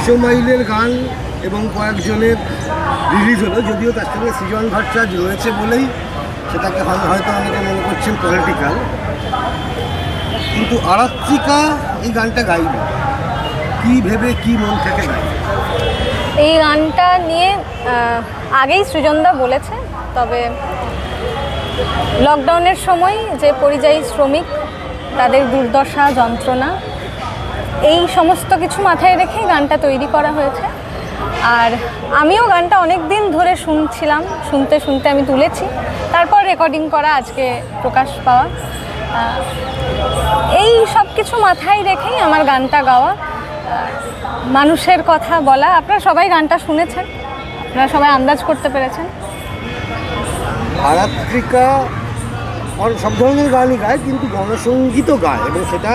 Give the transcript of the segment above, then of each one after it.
100 মাইলের গান এবং কয়েকজনের রিলিজ হলো, যদিও তার সঙ্গে সৃজন ভট্টাচার্য রয়েছে বলেই সেটাকে হয়তো অনেকে মনে করছেন পলিটিক্যাল, কিন্তু আরাত্রিকা এই গানটা গাইবে কী ভেবে, কী মন থেকে গাইবে? এই গানটা নিয়ে আগেই সৃজনদা বলেছে, তবে লকডাউনের সময় যে পরিযায়ী শ্রমিক, তাদের দুর্দশা, যন্ত্রণা, এই সমস্ত কিছু মাথায় রেখে গানটা তৈরি করা হয়েছে। আর আমিও গানটা অনেক দিন ধরে শুনছিলাম, শুনতে শুনতে আমি তুলেছি, তারপর রেকর্ডিং করা, আজকে প্রকাশ পাওয়া। এই সব কিছু মাথায় রেখেই আমার গানটা গাওয়া, মানুষের কথা বলা। আপনারা সবাই গানটা শুনেছেন, আপনারা সবাই আন্দাজ করতে পেরেছেন। আরাত্রিকা সব ধরনের গানই গায়, কিন্তু গণসঙ্গীতও গায় এবং সেটা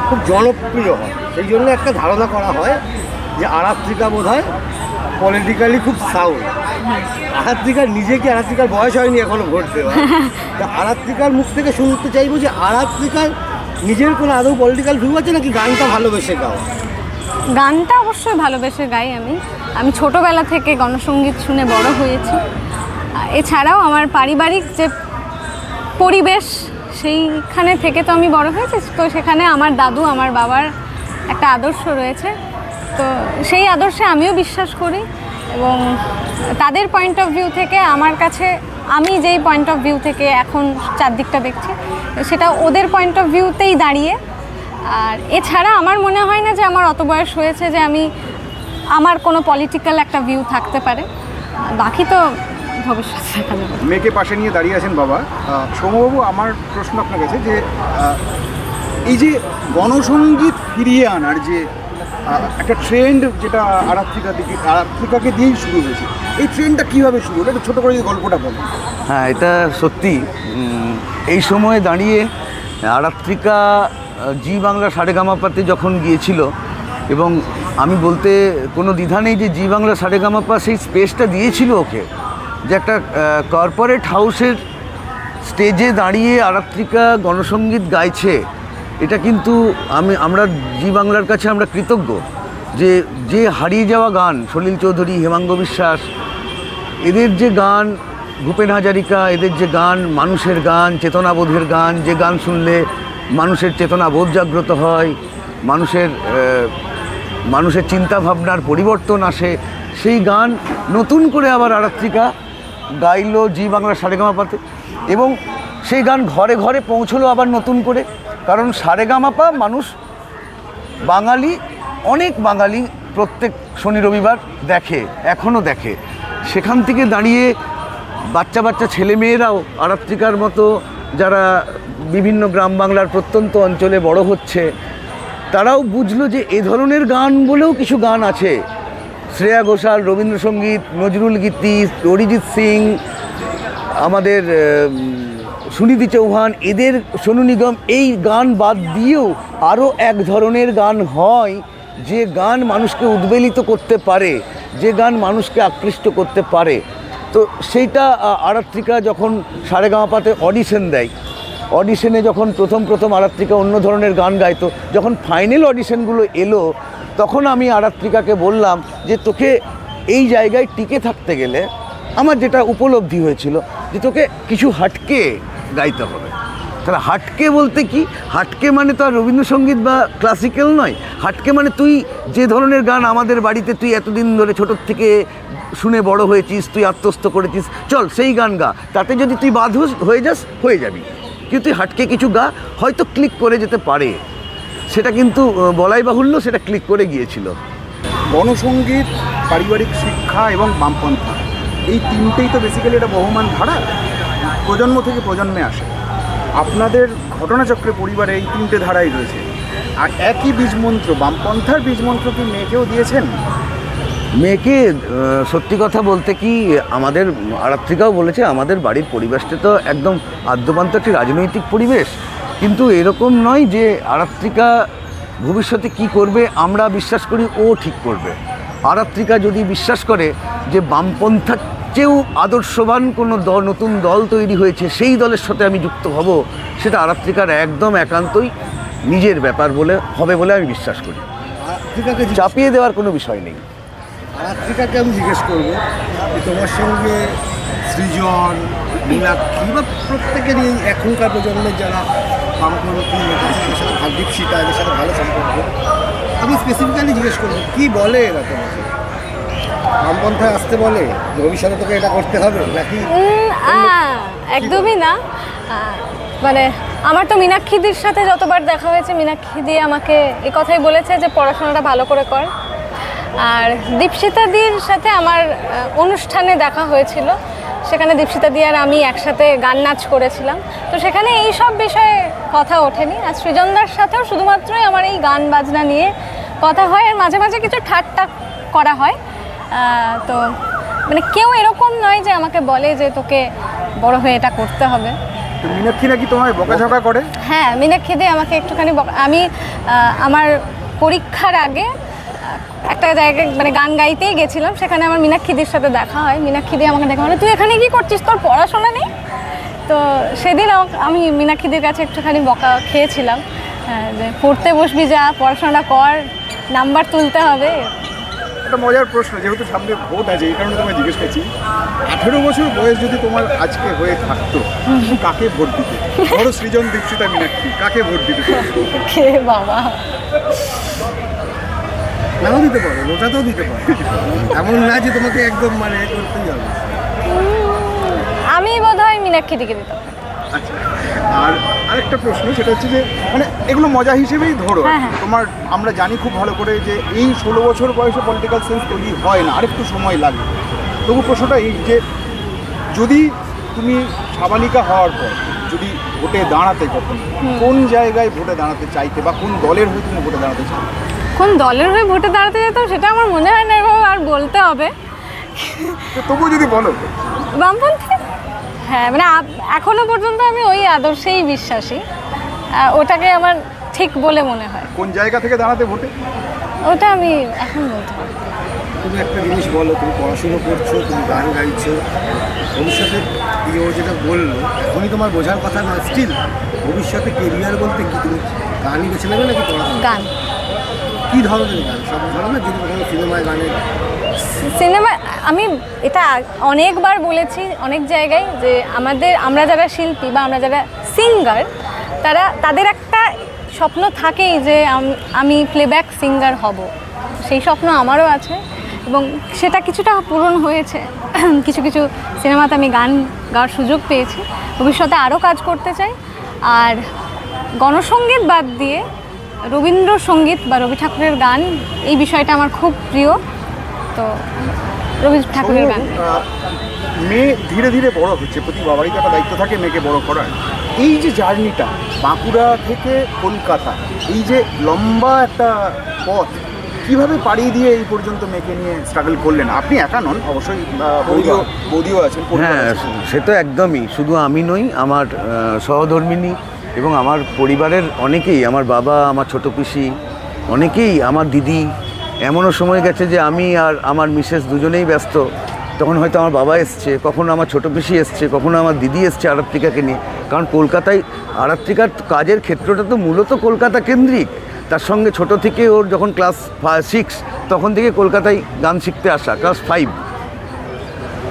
খুব জনপ্রিয় হয়। সেই জন্য একটা ধারণা করা হয় যে আরাত্রিকা বোধ হয় পলিটিক্যালি খুব সাউন্ড। আরাত্রিকার নিজেকে, আরাত্রিকার বয়স হয়নি এখনো ভোট দেওয়া, তা আরাত্রিকার মুখ থেকে শুনতে চাইবো যে আরাত্রিকার নিজের কোনো আদৌ পলিটিক্যাল ভিউ আছে নাকি গানটা ভালোবেসে গাওয়া? গানটা অবশ্যই ভালোবেসে গাই। আমি ছোটোবেলা থেকে গণসঙ্গীত শুনে বড় হয়েছি। এছাড়াও আমার পারিবারিক যে পরিবেশ, সেইখানে থেকে তো আমি বড় হয়েছি, তো সেখানে আমার দাদু, আমার বাবার একটা আদর্শ রয়েছে, তো সেই আদর্শে আমিও বিশ্বাস করি। এবং তাদের পয়েন্ট অফ ভিউ থেকে আমার কাছে, আমি যেই পয়েন্ট অফ ভিউ থেকে এখন চারদিকটা দেখছি, সেটা ওদের পয়েন্ট অফ ভিউতেই দাঁড়িয়ে। আর এছাড়া আমার মনে হয় না যে আমার অত বয়স হয়েছে যে আমার কোনো পলিটিক্যাল একটা ভিউ থাকতে পারে, বাকি তো ভবিষ্যৎ দেখা যাবে। মেয়েকে পাশে নিয়ে দাঁড়িয়ে আছেন বাবা। সৌম্যবাবু, আমার প্রশ্ন আপনার কাছে যে এই যে গণসঙ্গীত ফিরিয়ে আনার যে একটা ট্রেন্ড, যেটা আরাত্রিকাকে দিয়েই শুরু হয়েছে, এই ট্রেন্ডটা কীভাবে শুরু হলো? একটু ছোটো করে যে গল্পটা বলেন। হ্যাঁ, এটা সত্যি। এই সময়ে দাঁড়িয়ে আরাত্রিকা জি বাংলা সারেগামাপাতে যখন গিয়েছিল, এবং আমি বলতে কোনো দ্বিধা নেই যে জি বাংলা সারেগামাপা সেই স্পেসটা দিয়েছিল ওকে, যে একটা কর্পোরেট হাউসের স্টেজে দাঁড়িয়ে আরাত্রিকা গণসঙ্গীত গাইছে। এটা কিন্তু আমরা জি বাংলার কাছে আমরা কৃতজ্ঞ যে হারিয়ে যাওয়া গান, সলিল চৌধুরী, হেমাঙ্গ বিশ্বাস, এদের যে গান, ভূপেন হাজারিকা, এদের যে গান, মানুষের গান, চেতনাবোধের গান, যে গান শুনলে মানুষের চেতনাবোধ জাগ্রত হয়, মানুষের চিন্তাভাবনার পরিবর্তন আসে, সেই গান নতুন করে আবার আরাত্রিকা গাইলো জি বাংলা সারেগামাপাতে, এবং সেই গান ঘরে ঘরে পৌঁছলো আবার নতুন করে। কারণ সারেগামাপা মানুষ, বাঙালি, অনেক বাঙালি প্রত্যেক শনি রবিবার দেখে, এখনও দেখে। সেখান থেকে দাঁড়িয়ে বাচ্চা বাচ্চা ছেলেমেয়েরাও আরাত্রিকার মতো, যারা বিভিন্ন গ্রাম বাংলার প্রত্যন্ত অঞ্চলে বড় হচ্ছে, তারাও বুঝলো যে এ ধরনের গান বলেও কিছু গান আছে। শ্রেয়া ঘোষাল, রবীন্দ্রসঙ্গীত, নজরুল গীতি, অরিজিৎ সিং, আমাদের সুনিধি চৌহান, এদের, সোনু নিগম, এই গান বাদ দিয়েও আরও এক ধরনের গান হয়, যে গান মানুষকে উদ্বেলিত করতে পারে, যে গান মানুষকে আকৃষ্ট করতে পারে। তো সেইটা আরাত্রিকা যখন সারেগামাপাতে অডিশন দেয়, অডিশনে যখন প্রথম আরাত্রিকা অন্য ধরনের গান গাইতো, যখন ফাইনাল অডিশনগুলো এলো, তখন আমি আরাত্রিকাকে বললাম যে তোকে এই জায়গায় টিকে থাকতে গেলে আমার যেটা উপলব্ধি হয়েছিল যে তোকে কিছু হাটকে গাইতে হবে। তাহলে হাটকে বলতে কি? হাটকে মানে তো আর রবীন্দ্রসঙ্গীত বা ক্লাসিক্যাল নয়। হাটকে মানে তুই যে ধরনের গান আমাদের বাড়িতে তুই এতদিন ধরে ছোটোর থেকে শুনে বড় হয়েছিস, তুই আত্মস্থ করেছিস, চল সেই গান গা। তাতে যদি তুই বাধ্য হয়ে যাস, হয়ে যাবি, কিন্তু তুই হাটকে কিছু গা, হয়তো ক্লিক করে যেতে পারে। সেটা কিন্তু বলাই বাহুল্য, সেটা ক্লিক করে গিয়েছিল। গণসঙ্গীত, পারিবারিক শিক্ষা এবং বামপন্থা, এই তিনটেই তো বেসিক্যালি এটা বহমান ধারা, প্রজন্ম থেকে প্রজন্মে আসে। আপনাদের ঘটনাচক্রে পরিবারে এই তিনটে ধারাই রয়েছে, আর একই বীজমন্ত্র, বামপন্থার বীজমন্ত্র কি মেয়েকেও দিয়েছেন? মেয়েকে সত্যি কথা বলতে কি, আমাদের আরাত্রিকাও বলেছে, আমাদের বাড়ির পরিবেশটা তো একদম আদ্যপান্ত একটি রাজনৈতিক পরিবেশ, কিন্তু এরকম নয় যে আরাত্রিকা ভবিষ্যতে কি করবে আমরা বিশ্বাস করি ও ঠিক করবে। আরাত্রিকা যদি বিশ্বাস করে যে বামপন্থার চেয়েও আদর্শবান কোনো নতুন দল তৈরি হয়েছে, সেই দলের সাথে আমি যুক্ত হব, সেটা আরাত্রিকার একদম একান্তই নিজের ব্যাপার হবে বলে আমি বিশ্বাস করি। আরাত্রিকাকে চাপিয়ে দেওয়ার কোনো বিষয় নেই। আরাত্রিকাকে আমি জিজ্ঞেস করবো যে তোমার সঙ্গে সৃজন, মীনাক্ষী বা প্রত্যেকেরই এখনকার প্রজন্মের যারা বামপন্থী নেতা আছে তাদের সাথে দীপশিতা এদের সাথে ভালো সম্পর্ক, আমি স্পেসিফিক্যালি জিজ্ঞেস করবো কী বলে এরা তোমাকে? বামপন্থায় আসতে বলে যে ভবিষ্যতে তোকে এটা করতে হবে নাকি? একদমই না। মানে আমার তো মীনাক্ষীদির সাথে যতবার দেখা হয়েছে, মীনাক্ষীদি আমাকে এই কথাই বলেছে যে পড়াশোনাটা ভালো করে কর। আর দীপশিতাদির সাথে আমার অনুষ্ঠানে দেখা হয়েছিল, সেখানে দীপশিতাদি আর আমি একসাথে গান নাচ করেছিলাম, তো সেখানে এই সব বিষয়ে কথা ওঠেনি। আর সৃজনদার সাথেও শুধুমাত্রই আমার এই গান বাজনা নিয়ে কথা হয়, আর মাঝে মাঝে কিছু ঠাট্টা করা হয়। তো মানে কেউ এরকম নয় যে আমাকে বলে যে তোকে বড় হয়ে এটা করতে হবে। তো মীনাক্ষী নাকি তোমায় বকাঝকা করে? হ্যাঁ, মীনাক্ষীদি আমাকে একটুখানি আমি আমার পরীক্ষার আগে একটা জায়গায় মানে গান গাইতেই গেছিলাম, সেখানে আমার মীনাক্ষীদির সাথে দেখা হয়। মীনাক্ষীদি আমাকে দেখা মানে তুই এখানে কি করছিস, তোর পড়াশোনা নেই? তো সেদিন আমি মীনাক্ষীদির কাছে একটুখানি বকা খেয়েছিলাম যে পড়তে বসবি, যা পড়াশোনাটা কর, নাম্বার তুলতে হবে। একটা মজার প্রশ্ন, যেহেতু সামনে ভোট আছে এই কারণে তোমায় জিজ্ঞেস করছি, 18 বছর বয়স যদি তোমার আজকে হয়ে থাকতো, তুমি কাকে ভোট দিতে? বড় সৃজন, দীপশিতা, মীনাক্ষী, কাকে ভোট দিতে? কে বাবা, নাও দিতে পারো, ওটাতেও দিতে পারো, এমন না যে তোমাকে একদম মানে করতেই হবে। আমি বোধহয় মীনাক্ষীদিকে দিতাম। আচ্ছা, আর আরেকটা প্রশ্ন, সেটা হচ্ছে যে মানে এগুলো মজা হিসেবেই ধরো, হ্যাঁ, হ্যাঁ। তোমার আমরা জানি খুব ভালো করে যে এই 16 বছর বয়সে পলিটিক্যাল সেন্স তৈরি হয় না, আরেকটু সময় লাগে। তবু প্রশ্নটা এই যে যদি তুমি সাবালিকা হওয়ার পর যদি ভোটে দাঁড়াতে, কখন কোন জায়গায় ভোটে দাঁড়াতে চাইতে বা কোন দলের হয়ে তুমি ভোটে দাঁড়াতে চাইতে? কোন দলের হয়ে ভোটে দাঁড়াতে যেতাম সেটা আমার মনে হয় না এভাবে আর বলতে হবে। তো তবুও যদি বলো। বামপন্থী, হ্যাঁ, মানে এখনো পর্যন্ত আমি ওই আদর্শেই বিশ্বাসী, ওটাকে আমার ঠিক বলে মনে হয়। কোন জায়গা থেকে দাঁড়াতে ভোটে? ওটা আমি এখন বলতে পারি। তুমি একটা জিনিস বলো, তুমি পড়াশুনো করছো, তুমি গান গাইছো, ভবিষ্যতে এই ও যেটা বললো এখনই তোমার বোঝার কথা নয়, স্টিল ভবিষ্যতে কেরিয়ার বলতে কি তুমি গানই বেছে নেবে নাকি পড়াশোনা? গান, কী ধরনের গান? সব ধরনের, যদি কখনো সিনেমায় গানের সিনেমা, আমি এটা অনেকবার বলেছি অনেক জায়গায় যে আমরা যারা শিল্পী বা আমরা যারা সিঙ্গার, তাদের একটা স্বপ্ন থাকেই যে আমি প্লেব্যাক সিঙ্গার হব। সেই স্বপ্ন আমারও আছে এবং সেটা কিছুটা পূরণ হয়েছে। কিছু কিছু সিনেমাতে আমি গান গাওয়ার সুযোগ পেয়েছি, ভবিষ্যতে আরও কাজ করতে চাই। আর গণসঙ্গীত বাদ দিয়ে রবীন্দ্রসঙ্গীত বা রবি ঠাকুরের গান, এই বিষয়টা আমার খুব প্রিয়। তো রবি ঠাকুরের গান। মেয়ে ধীরে ধীরে বড় হচ্ছে, প্রতি বাবারই তো একটা দায়িত্ব থাকে মেয়েকে বড় করার। এই যে জার্নিটা বাঁকুড়া থেকে কলকাতা, এই যে লম্বা একটা পথ কিভাবে পাড়িয়ে দিয়ে এই পর্যন্ত মেয়েকে নিয়ে স্ট্রাগল করলেন? আপনি একা নন অবশ্যই, বৌদিও আছেন। হ্যাঁ, সে তো একদমই, শুধু আমি নই, আমার সহধর্মিণী এবং আমার পরিবারের অনেকেই, আমার বাবা, আমার ছোটো পিসি, অনেকেই, আমার দিদি। এমনও সময় গেছে যে আমি আর আমার মিসেস দুজনেই ব্যস্ত, তখন হয়তো আমার বাবা এসছে, কখনো আমার ছোটো পিসি এসছে, কখনো আমার দিদি এসছে আরাত্রিকাকে নিয়ে। কারণ কলকাতায় আরাত্রিকার কাজের ক্ষেত্রটা তো মূলত কলকাতা কেন্দ্রিক। তার সঙ্গে ছোটো থেকে ওর যখন ক্লাস 6 তখন থেকে কলকাতায় গান শিখতে আসা, ক্লাস 5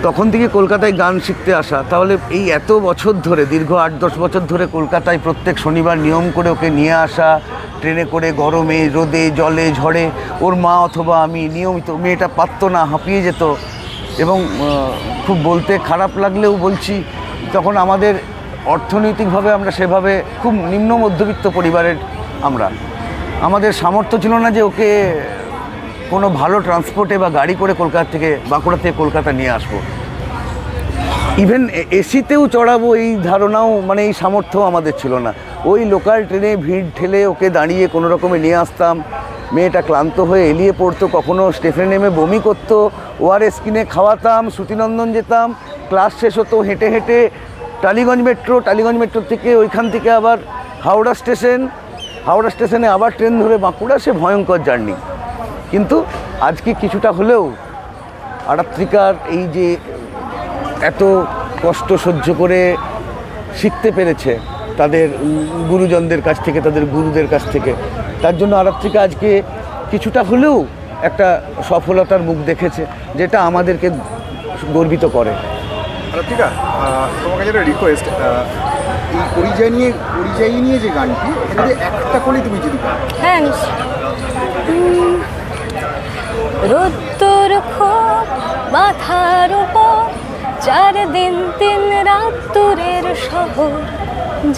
তখন থেকে কলকাতায় গান শিখতে আসা। তাহলে এই এত বছর ধরে, দীর্ঘ 8-10 বছর ধরে কলকাতায় প্রত্যেক শনিবার নিয়ম করে ওকে নিয়ে আসা, ট্রেনে করে গরমে, রোদে, জলে, ঝড়ে, ওর মা অথবা আমি নিয়মিত। মেয়েটা পারতো না, হাঁপিয়ে যেত। এবং খুব বলতে খারাপ লাগলেও বলছি, তখন আমাদের অর্থনৈতিকভাবে আমরা সেভাবে খুব নিম্ন মধ্যবিত্ত পরিবারের, আমাদের সামর্থ্য ছিল না যে ওকে কোনো ভালো ট্রান্সপোর্টে বা গাড়ি করে কলকাতা থেকে, বাঁকুড়া থেকে কলকাতা নিয়ে আসবো। ইভেন এসিতেও চড়াবো এই ধারণাও, মানে এই সামর্থ্য আমাদের ছিল না। ওই লোকাল ট্রেনে ভিড় ঠেলে ওকে দাঁড়িয়ে কোনো রকমে নিয়ে আসতাম। মেয়েটা ক্লান্ত হয়ে এলিয়ে পড়তো, কখনো স্টেশনে নেমে বমি করতো, ওআরএস কিনে খাওয়াতাম, শ্রুতিনন্দন যেতাম, ক্লাস শেষ হতো হেঁটে হেঁটে টালিগঞ্জ মেট্রো থেকে ওইখান থেকে আবার হাওড়া স্টেশনে আবার ট্রেন ধরে বাঁকুড়া। সে ভয়ঙ্কর জার্নি। কিন্তু আজকে কিছুটা হলেও আরাত্রিকার এই যে এত কষ্ট সহ্য করে শিখতে পেরেছে তাদের গুরুজনদের কাছ থেকে, তাদের গুরুদের কাছ থেকে, তার জন্য আরাত্রিকা আজকে কিছুটা হলেও একটা সফলতার মুখ দেখেছে, যেটা আমাদেরকে গর্বিত করে। ঠিক আছে, তোমাকে যেটা রিকোয়েস্ট, এই পরিযায়ী নিয়ে যে গানটি, এটাতে একটা করে তুমি যদি গাও। হ্যাঁ নিশ্চয়ই। রোদ্দুর খুব মাথার উপর, 4 দিন 3 রাত দূরের শহর,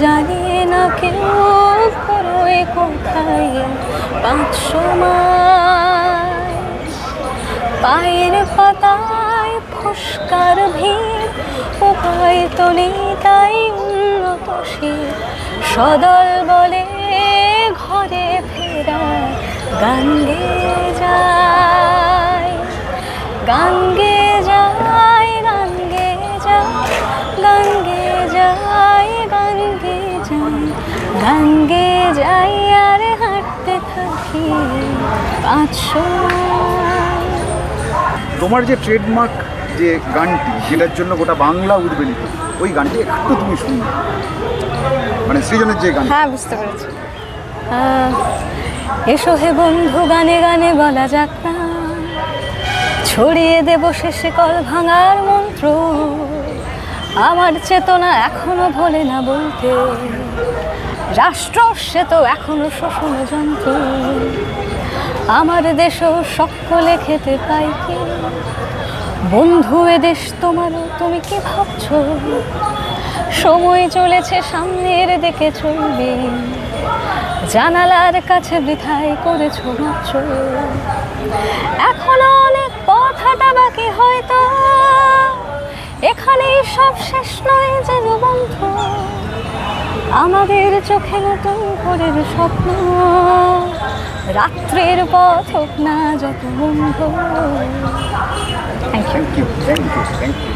জানি না কেউ পড়ে কোথায় 500 মাইল, পায়ের পাতায় ফস্কার ভিড়, উপায় তো নেই তাই উন্নত শীত, সদল বলে ঘরে ফেরা, গান গেয়ে যায়, গান গেয়ে যায়, গান গেয়ে যায়, গান গেয়ে যায়, গান গেয়ে যায়, গান গেয়ে যাই আর হাঁটতে থাকি 500 মাইল। তোমার যে ট্রেডমার্ক যে গানটি, যেটার জন্য গোটা বাংলা উদ্বেলিত, ওই গানটি একটু তুমি শুনবে, মানে সৃজনের যে গান। হ্যাঁ বুঝতে পেরেছি। এসো হে বন্ধু গানে গানে বলা যাক না, ছড়িয়ে দেব শেষে কল ভাঙার মন্ত্র, আমার চেতনা এখনো ভোলে না বলতে, রাষ্ট্র সে তো এখনো শোষণ যন্ত্র, আমার দেশও সকলে খেতে পাই কি, বন্ধু এ দেশ তোমারও, তুমি কি ভাবছো, সময় চলেছে সামনের দিকে চলবে, জানালার কাছে বৃথাই করেছো মাত্র, এখনো অনেক পথটা বাকি, হয়তো এখানেই সব শেষ নয় যেন বন্ধু, আমাদের চোখে নতুন ভোরের স্বপ্ন, রাত্রের পথ হোক না যত বন্ধু। Thank you. Thank you, thank you, thank you.